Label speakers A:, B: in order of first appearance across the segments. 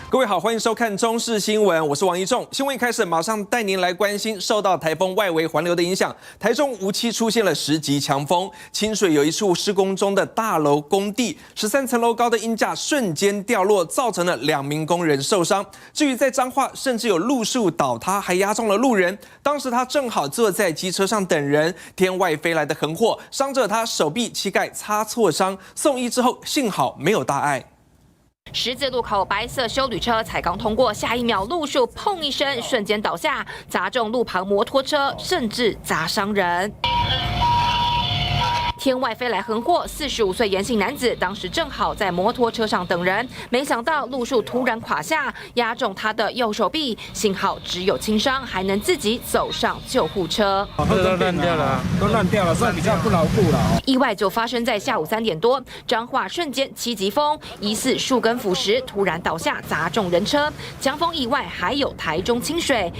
A: 各位好，欢迎收看中视新闻，我是王一仲。新闻一开始，马上带您来关心受到台风外围环流的影响，台中无期出现了10级强风，清水有一处施工中的大楼工地，13层楼高的鹰架瞬间掉落，造成了2名工人受伤。至于在彰化，甚至有路树倒塌，还压中了路人。当时他正好坐在机车上等人，天外飞来的横祸，伤者他手臂、膝盖擦挫伤，送医之后幸好没有大碍。
B: 十字路口，白色休旅车才刚通过，下一秒路树砰一声，瞬间倒下，砸中路旁摩托车，甚至砸伤人。天外飞来横祸，45岁严姓男子当时正好在摩托车上等人，没想到路树突然垮下，压中他的右手臂，幸好只有轻伤，还能自己走上救护车。
C: 都烂掉了，算比较不牢固了。
B: 意外就发生在下午3点多，彰化瞬间7级风，疑似树根腐蚀，突然倒下砸中人车。强风意外还有台中清水。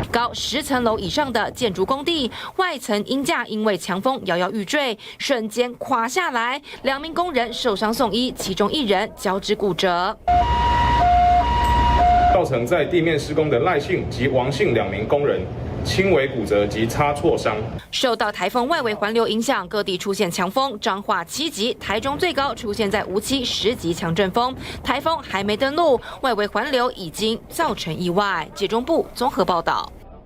B: 高10层楼以上的建筑工地，外层鹰架因为强风摇摇欲坠，瞬间垮下来，2名工人受伤送医，其中1人脚趾骨折。
D: 造成在地面施工的赖姓及王姓2名工人轻微骨折及擦挫伤。
B: 受到台风外围环流影响，各地出现强风，彰化7级，台中最高出现在无期10级强阵风。台风还没登陆，外围环流已经造成意外。解中部综合报道。